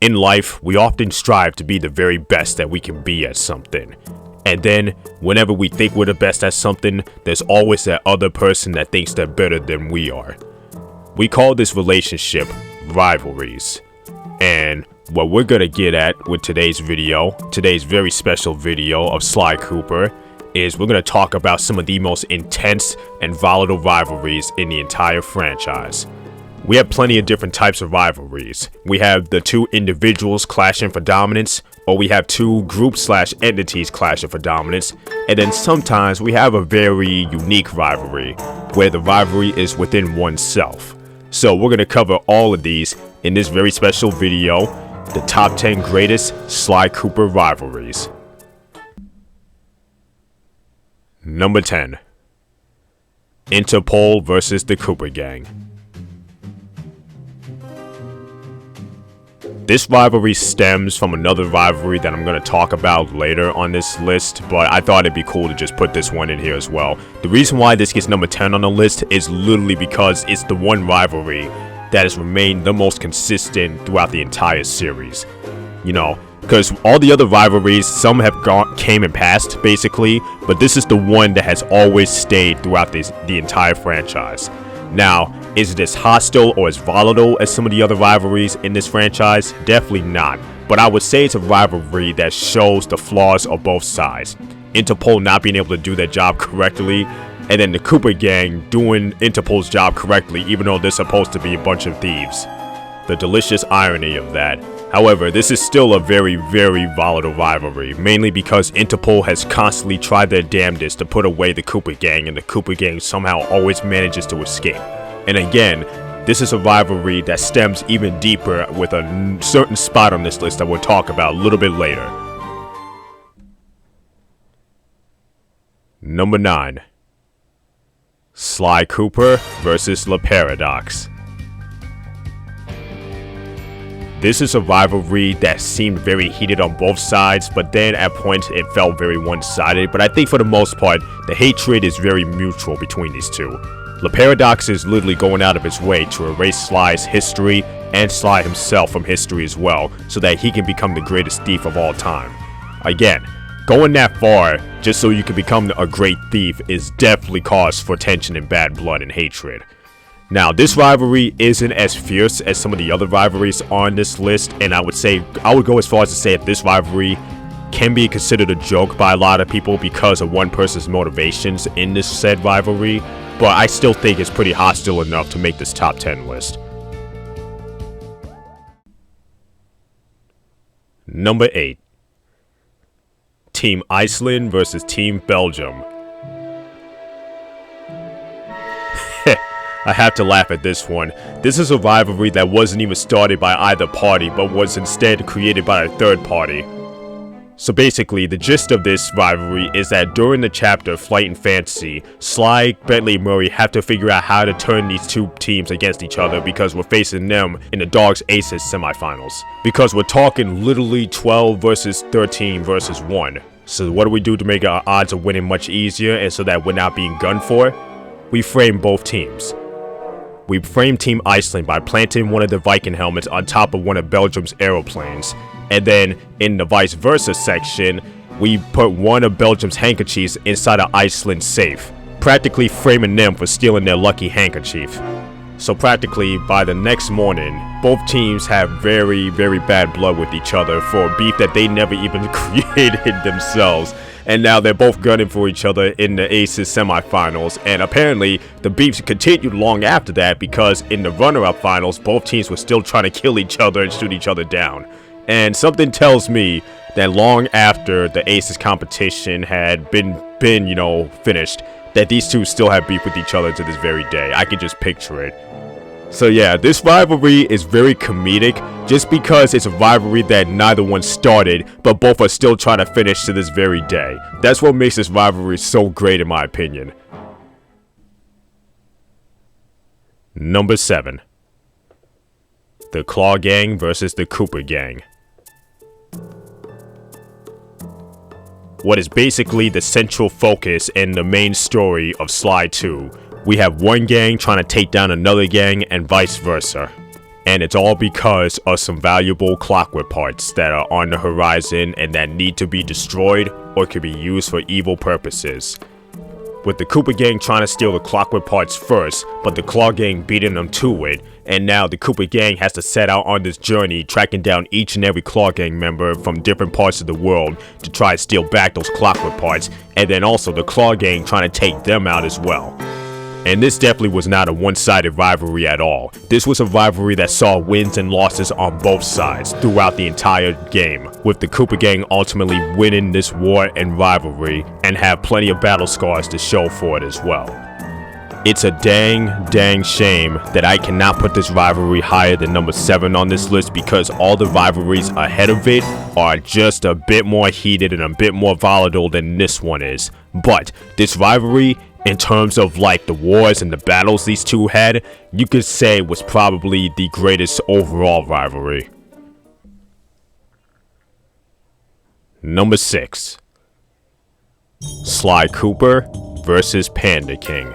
In life, we often strive to be the very best that we can be at something. And then, whenever we think we're the best at something, there's always that other person that thinks they're better than we are. We call this relationship rivalries. And what we're gonna get at with today's very special video of Sly Cooper, is we're gonna talk about some of the most intense and volatile rivalries in the entire franchise. We have plenty of different types of rivalries. We have the two individuals clashing for dominance, or we have two groups/entities clashing for dominance, and then sometimes we have a very unique rivalry, where the rivalry is within oneself. So we're gonna cover all of these in this very special video, the top 10 greatest Sly Cooper rivalries. Number 10. Interpol versus the Cooper Gang. This rivalry stems from another rivalry that I'm going to talk about later on this list, but I thought it'd be cool to just put this one in here as well. The reason why this gets number 10 on the list is literally because it's the one rivalry that has remained the most consistent throughout the entire series. You know, because all the other rivalries, some have came and passed basically, but this is the one that has always stayed throughout the entire franchise. Now, is it as hostile or as volatile as some of the other rivalries in this franchise? Definitely not. But I would say it's a rivalry that shows the flaws of both sides. Interpol not being able to do their job correctly, and then the Cooper Gang doing Interpol's job correctly, even though they're supposed to be a bunch of thieves. The delicious irony of that. However, this is still a very, very volatile rivalry, mainly because Interpol has constantly tried their damnedest to put away the Cooper Gang, and the Cooper Gang somehow always manages to escape. And again, this is a rivalry that stems even deeper with a certain spot on this list that we'll talk about a little bit later. Number 9. Sly Cooper versus Le Paradox. This is a rivalry that seemed very heated on both sides, but then at points it felt very one-sided. But I think for the most part, the hatred is very mutual between these two. Le Paradox is literally going out of his way to erase Sly's history and Sly himself from history as well, so that he can become the greatest thief of all time. Again, going that far just so you can become a great thief is definitely cause for tension and bad blood and hatred. Now, this rivalry isn't as fierce as some of the other rivalries on this list, and I would go as far as to say that this rivalry can be considered a joke by a lot of people because of one person's motivations in this said rivalry, but I still think it's pretty hostile enough to make this top 10 list. Number 8. Team Iceland versus Team Belgium. I have to laugh at this one. This is a rivalry that wasn't even started by either party, but was instead created by a third party. So basically, the gist of this rivalry is that during the chapter Flight and Fantasy, Sly, Bentley, and Murray have to figure out how to turn these two teams against each other because we're facing them in the Dogs Aces semifinals. Because we're talking literally 12 versus 13 versus 1. So what do we do to make our odds of winning much easier and so that we're not being gunned for? We frame both teams. We framed Team Iceland by planting one of the Viking helmets on top of one of Belgium's aeroplanes. And then, in the vice versa section, we put one of Belgium's handkerchiefs inside of Iceland's safe, practically framing them for stealing their lucky handkerchief. So practically, by the next morning, both teams have very, very bad blood with each other for a beef that they never even created themselves. And now they're both gunning for each other in the Aces semifinals, and apparently the beefs continued long after that because in the runner-up finals, both teams were still trying to kill each other and shoot each other down. And something tells me that long after the Aces competition had been finished, that these two still have beef with each other to this very day. I can just picture it. So yeah, this rivalry is very comedic just because it's a rivalry that neither one started, but both are still trying to finish to this very day. That's what makes this rivalry so great in my opinion. Number 7. The Claw Gang versus the Cooper Gang. What is basically the central focus and the main story of Sly 2. We have one gang trying to take down another gang and vice versa. And it's all because of some valuable clockwork parts that are on the horizon and that need to be destroyed or can be used for evil purposes. With the Cooper gang trying to steal the clockwork parts first, but the Claw gang beating them to it, and now the Cooper gang has to set out on this journey tracking down each and every Claw gang member from different parts of the world to try to steal back those clockwork parts, and then also the Claw gang trying to take them out as well. And this definitely was not a one-sided rivalry at all. This was a rivalry that saw wins and losses on both sides throughout the entire game, with the Cooper gang ultimately winning this war and rivalry and have plenty of battle scars to show for it as well. It's a dang shame that I cannot put this rivalry higher than number 7 on this list because all the rivalries ahead of it are just a bit more heated and a bit more volatile than this one is. But this rivalry, in terms of like the wars and the battles these two had, you could say was probably the greatest overall rivalry. Number 6. Sly Cooper versus Panda King.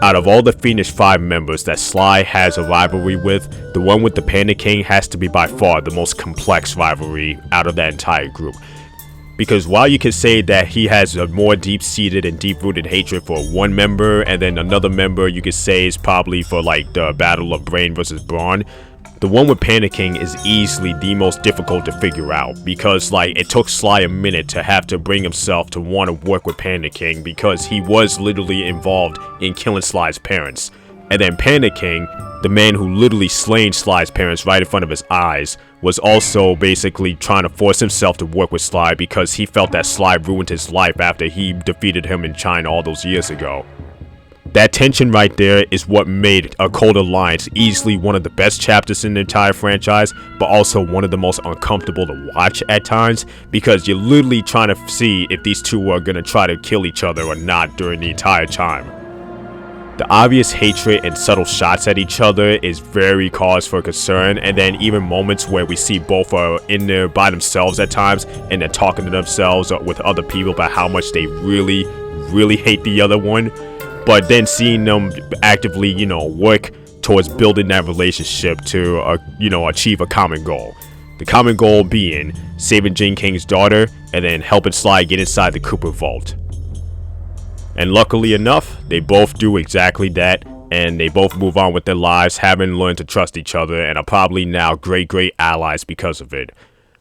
Out of all the Phoenix 5 members that Sly has a rivalry with, the one with the Panda King has to be by far the most complex rivalry out of that entire group. Because while you can say that he has a more deep-seated and deep-rooted hatred for one member, and then another member you could say is probably for like the battle of Brain versus Brawn, the one with Panda King is easily the most difficult to figure out, because like it took Sly a minute to have to bring himself to want to work with Panda King because he was literally involved in killing Sly's parents. And then Panda King, the man who literally slain Sly's parents right in front of his eyes, was also basically trying to force himself to work with Sly because he felt that Sly ruined his life after he defeated him in China all those years ago. That tension right there is what made A Cold Alliance easily one of the best chapters in the entire franchise, but also one of the most uncomfortable to watch at times, because you're literally trying to see if these two are gonna try to kill each other or not during the entire time. The obvious hatred and subtle shots at each other is very cause for concern, and then even moments where we see both are in there by themselves at times and they're talking to themselves or with other people about how much they really hate the other one. But then seeing them actively, work towards building that relationship to, achieve a common goal. The common goal being saving Jin King's daughter and then helping Sly get inside the Cooper vault. And luckily enough, they both do exactly that, and they both move on with their lives, having learned to trust each other, and are probably now great allies because of it.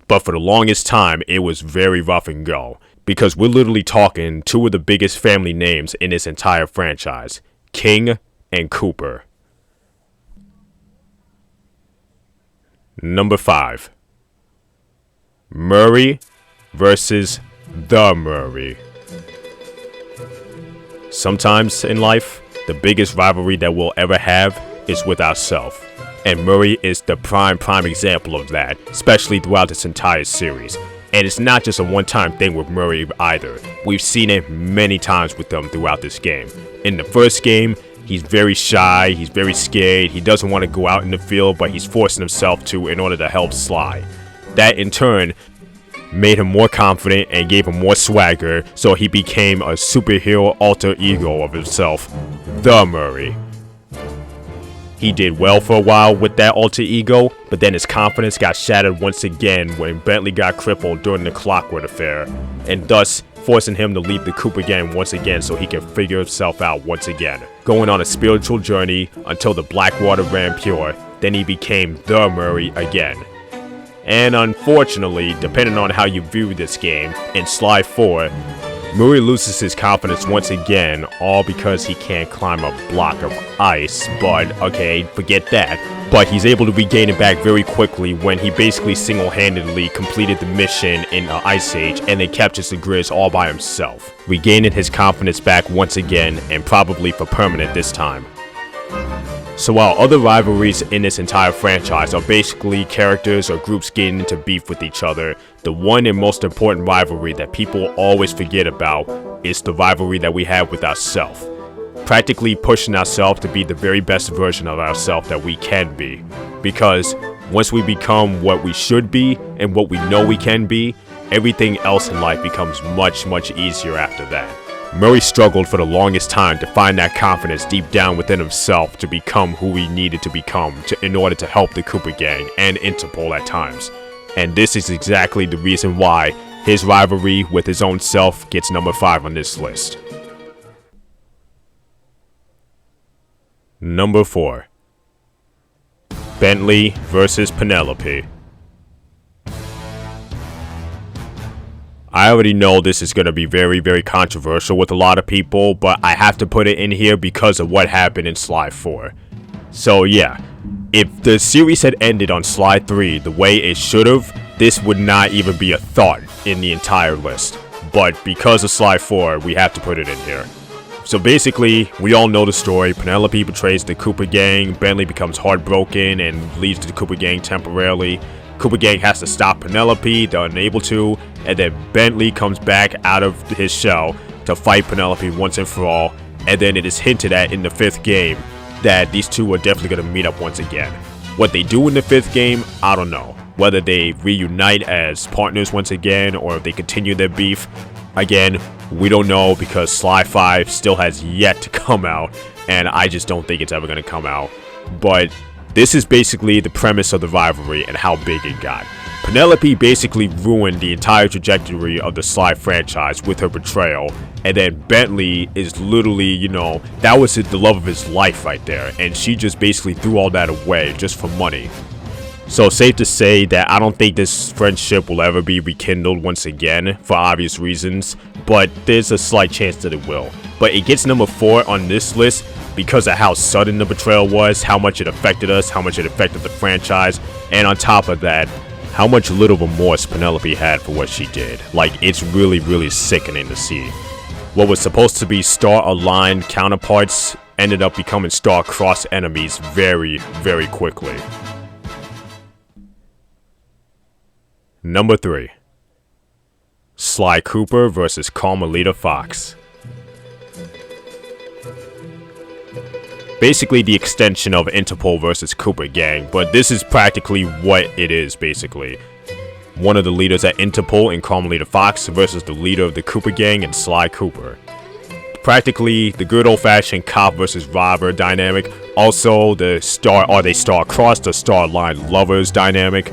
But for the longest time, it was very rough and go, because we're literally talking two of the biggest family names in this entire franchise, King and Cooper. Number 5. Murray versus the Murray. Sometimes in life, the biggest rivalry that we'll ever have is with ourselves. And Murray is the prime example of that, especially throughout this entire series. And it's not just a one-time thing with Murray either. We've seen it many times with him throughout this game. In the first game, he's very shy, he's very scared, he doesn't want to go out in the field, but he's forcing himself to in order to help Sly. That in turn made him more confident and gave him more swagger, so he became a superhero alter ego of himself, the Murray. He did well for a while with that alter ego, but then his confidence got shattered once again when Bentley got crippled during the Clockwork affair, and thus forcing him to leave the Cooper gang once again so he can figure himself out once again, going on a spiritual journey until the Blackwater ran pure. Then he became the Murray again. And unfortunately, depending on how you view this game, in Sly 4, Murray loses his confidence once again, all because he can't climb a block of ice, but okay, forget that. But he's able to regain it back very quickly when he basically single-handedly completed the mission in Ice Age and then captures the Grizz all by himself, regaining his confidence back once again, and probably for permanent this time. So while other rivalries in this entire franchise are basically characters or groups getting into beef with each other, the one and most important rivalry that people always forget about is the rivalry that we have with ourselves. Practically pushing ourselves to be the very best version of ourselves that we can be. Because once we become what we should be and what we know we can be, everything else in life becomes much easier after that. Murray struggled for the longest time to find that confidence deep down within himself to become who he needed to become in order to help the Cooper Gang and Interpol at times. And this is exactly the reason why his rivalry with his own self gets number 5 on this list. Number 4. Bentley versus Penelope. I already know this is going to be very, very controversial with a lot of people, but I have to put it in here because of what happened in Sly 4. So yeah, if the series had ended on Sly 3 the way it should have, this would not even be a thought in the entire list. But because of Sly 4, we have to put it in here. So basically, we all know the story. Penelope betrays the Cooper Gang, Bentley becomes heartbroken and leaves the Cooper Gang temporarily. Cooper Gang has to stop Penelope, they're unable to, and then Bentley comes back out of his shell to fight Penelope once and for all, and then it is hinted at in the 5th game that these two are definitely going to meet up once again. What they do in the 5th game, I don't know. Whether they reunite as partners once again, or if they continue their beef, again, we don't know because Sly 5 still has yet to come out, and I just don't think it's ever going to come out. But this is basically the premise of the rivalry and how big it got. Penelope basically ruined the entire trajectory of the Sly franchise with her betrayal, and then Bentley is literally, you know, that was the love of his life right there, and she just basically threw all that away just for money. So safe to say that I don't think this friendship will ever be rekindled once again for obvious reasons, but there's a slight chance that it will. But it gets number 4 on this list because of how sudden the betrayal was, how much it affected us, how much it affected the franchise, and on top of that, how much little remorse Penelope had for what she did. Like, it's really, really sickening to see. What was supposed to be star-aligned counterparts ended up becoming star-crossed enemies very, very quickly. Number 3. Sly Cooper versus Carmelita Fox. Basically the extension of Interpol versus Cooper Gang, but this is practically what it is basically. One of the leaders at Interpol in Carmelita Fox versus the leader of the Cooper Gang in Sly Cooper. Practically the good old-fashioned cop versus robber dynamic, also the star-crossed or star-aligned lovers dynamic.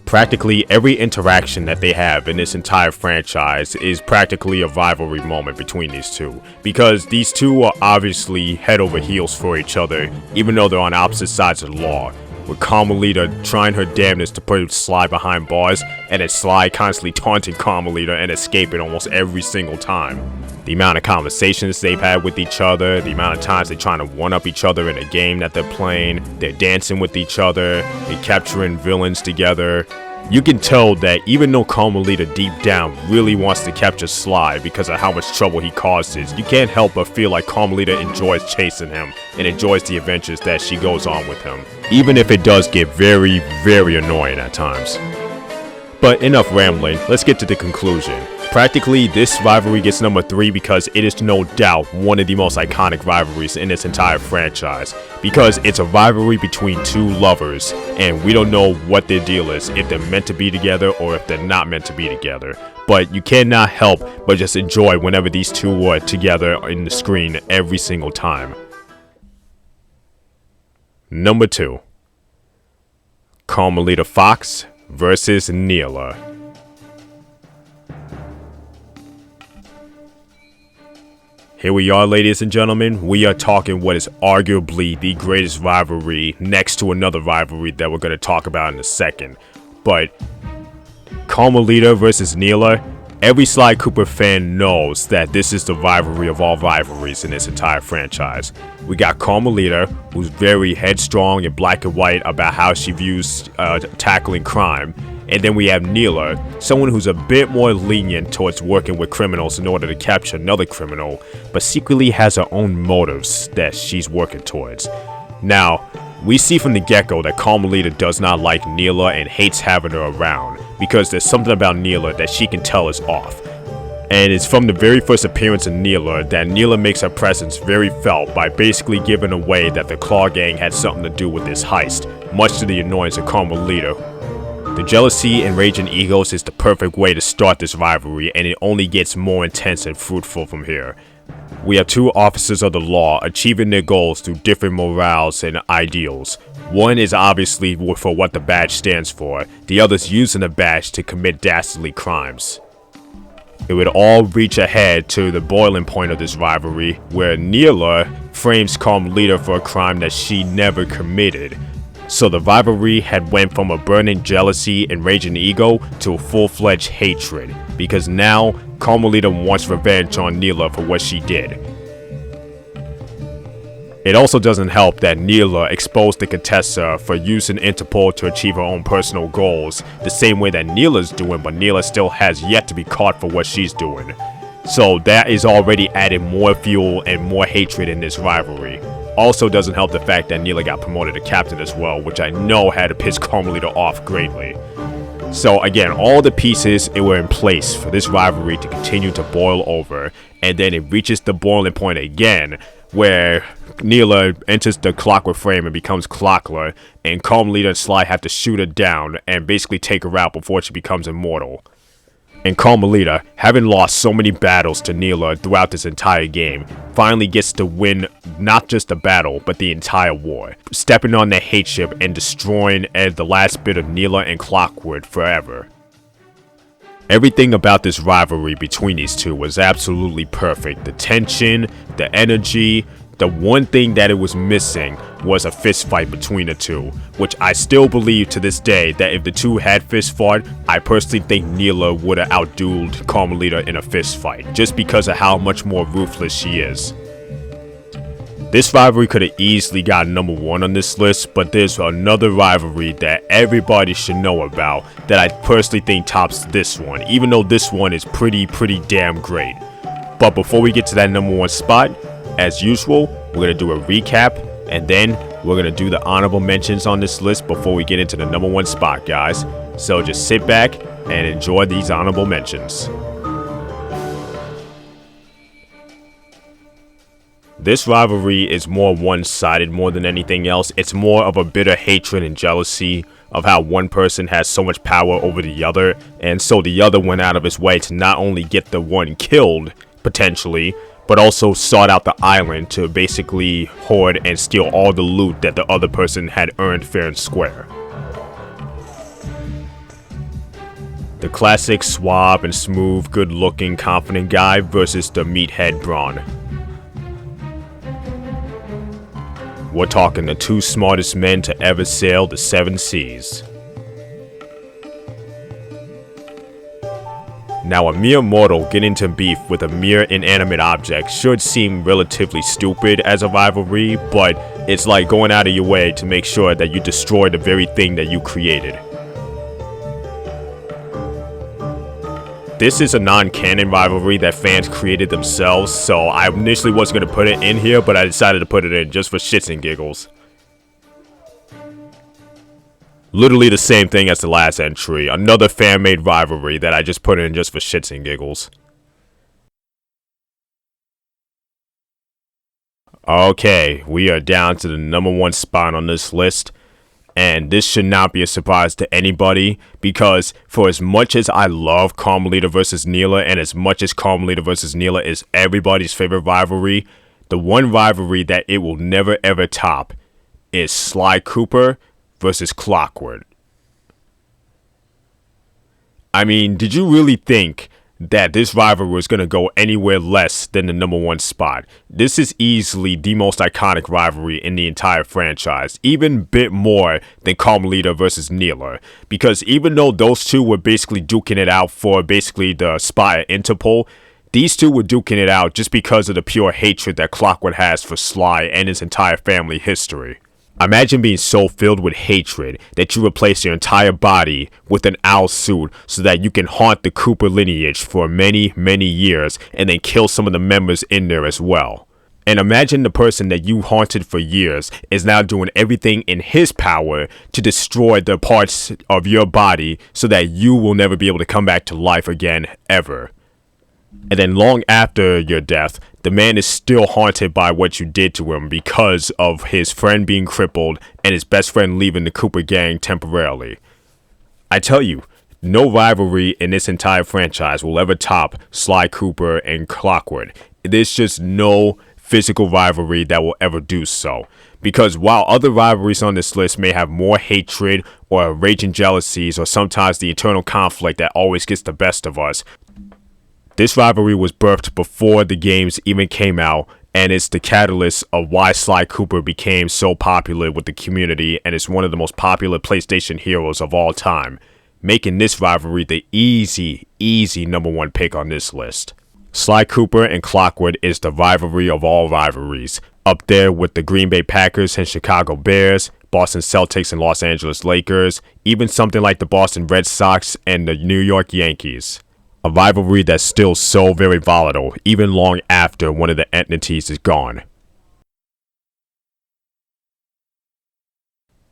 Practically every interaction that they have in this entire franchise is practically a rivalry moment between these two, because these two are obviously head over heels for each other, even though they're on opposite sides of the law, with Carmelita trying her damnedest to put Sly behind bars, and then Sly constantly taunting Carmelita and escaping almost every single time. The amount of conversations they've had with each other, the amount of times they're trying to one-up each other in a game that they're playing, they're dancing with each other, they're capturing villains together. You can tell that even though Carmelita deep down really wants to capture Sly because of how much trouble he causes, you can't help but feel like Carmelita enjoys chasing him and enjoys the adventures that she goes on with him, even if it does get very, very annoying at times. But enough rambling, let's get to the conclusion. Practically, this rivalry gets number 3 because it is no doubt one of the most iconic rivalries in this entire franchise. Because it's a rivalry between two lovers, and we don't know what their deal is, if they're meant to be together or if they're not meant to be together. But you cannot help but just enjoy whenever these two are together in the screen every single time. Number 2. Carmelita Fox versus Neela. Here we are, ladies and gentlemen. We are talking what is arguably the greatest rivalry next to another rivalry that we're going to talk about in a second. But Carmelita versus Neela, every Sly Cooper fan knows that this is the rivalry of all rivalries in this entire franchise. We got Carmelita, who's very headstrong and black and white about how she views tackling crime. And then we have Neela, someone who's a bit more lenient towards working with criminals in order to capture another criminal, but secretly has her own motives that she's working towards. Now, we see from the get-go that Carmelita does not like Neela and hates having her around, because there's something about Neela that she can tell is off. And it's from the very first appearance of Neela that Neela makes her presence very felt by basically giving away that the Claw Gang had something to do with this heist, much to the annoyance of Carmelita. The jealousy and raging egos is the perfect way to start this rivalry, and it only gets more intense and fruitful from here. We have two officers of the law achieving their goals through different morals and ideals. One is obviously for what the badge stands for, the other's using the badge to commit dastardly crimes. It would all reach ahead to the boiling point of this rivalry, where Neela frames Carmelita for a crime that she never committed. So the rivalry had went from a burning jealousy and raging ego to a full-fledged hatred, because now Carmelita wants revenge on Neela for what she did. It also doesn't help that Neela exposed the Contessa for using Interpol to achieve her own personal goals, the same way that Neela's doing, but Neela still has yet to be caught for what she's doing. So that is already adding more fuel and more hatred in this rivalry. Also doesn't help the fact that Neela got promoted to captain as well, which I know had to piss Carmelita off greatly. So again, all the pieces were in place for this rivalry to continue to boil over, and then it reaches the boiling point again, where Neela enters the Clockwork frame and becomes Clockler, and Carmelita and Sly have to shoot her down and basically take her out before she becomes immortal. And Carmelita, having lost so many battles to Neela throughout this entire game, finally gets to win not just the battle, but the entire war, stepping on their hate ship and destroying the last bit of Neela and Clockwork forever. Everything about this rivalry between these two was absolutely perfect. The tension, the energy. The one thing that it was missing was a fist fight between the two, which I still believe to this day that if the two had fist fought, I personally think Neela would have outdueled Carmelita in a fist fight, just because of how much more ruthless she is. This rivalry could have easily gotten number 1 on this list, but there's another rivalry that everybody should know about that I personally think tops this one, even though this one is pretty damn great. But before we get to that number 1 spot, as usual, we're going to do a recap, and then we're going to do the honorable mentions on this list before we get into the number 1 spot, guys. So just sit back and enjoy these honorable mentions. This rivalry is more one-sided more than anything else. It's more of a bitter hatred and jealousy of how one person has so much power over the other, and so the other went out of his way to not only get the one killed, potentially, but also sought out the island to basically hoard and steal all the loot that the other person had earned fair and square. The classic suave and smooth, good-looking, confident guy versus the meathead brawn. We're talking the 2 smartest men to ever sail the 7 seas. Now, a mere mortal getting into beef with a mere inanimate object should seem relatively stupid as a rivalry, but it's like going out of your way to make sure that you destroy the very thing that you created. This is a non-canon rivalry that fans created themselves, so I initially wasn't going to put it in here, but I decided to put it in just for shits and giggles. Literally the same thing as the last entry, another fan-made rivalry that I just put in just for shits and giggles. Okay, we are down to the number 1 spot on this list, and this should not be a surprise to anybody, because for as much as I love Carmelita vs. Neela, and as much as Carmelita vs. Neela is everybody's favorite rivalry, the one rivalry that it will never ever top is Sly Cooper versus Clockwork. I mean, did you really think that this rivalry was going to go anywhere less than the number 1 spot? This is easily the most iconic rivalry in the entire franchise, even a bit more than Carmelita versus Neela, because even though those two were basically duking it out for basically the spot at Interpol, these two were duking it out just because of the pure hatred that Clockwork has for Sly and his entire family history. Imagine being so filled with hatred that you replace your entire body with an owl suit so that you can haunt the Cooper lineage for many years and then kill some of the members in there as well. And imagine the person that you haunted for years is now doing everything in his power to destroy the parts of your body so that you will never be able to come back to life again, ever. And then long after your death, the man is still haunted by what you did to him because of his friend being crippled and his best friend leaving the Cooper gang temporarily. I tell you, no rivalry in this entire franchise will ever top Sly Cooper and Clockwork. there's just no physical rivalry that will ever do so. Because while other rivalries on this list may have more hatred or raging jealousies or sometimes the internal conflict that always gets the best of us, this rivalry was birthed before the games even came out, and it's the catalyst of why Sly Cooper became so popular with the community and is one of the most popular PlayStation heroes of all time, making this rivalry the easy #1 pick on this list. Sly Cooper and Clockwood is the rivalry of all rivalries, up there with the Green Bay Packers and Chicago Bears, Boston Celtics and Los Angeles Lakers, even something like the Boston Red Sox and the New York Yankees. A rivalry that's still so very volatile, even long after one of the entities is gone.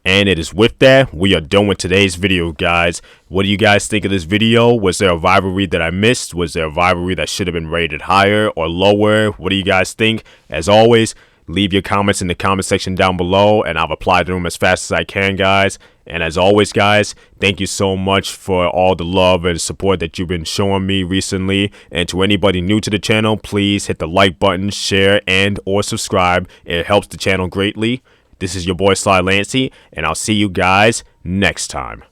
And it is with that, we are done with today's video, guys. What do you guys think of this video? Was there a rivalry that I missed? Was there a rivalry that should have been rated higher or lower? What do you guys think? As always, leave your comments in the comment section down below, and I'll reply to them as fast as I can, guys. And as always, guys, thank you so much for all the love and support that you've been showing me recently. And to anybody new to the channel, please hit the like button, share, and or subscribe. It helps the channel greatly. This is your boy Sly Lancey, and I'll see you guys next time.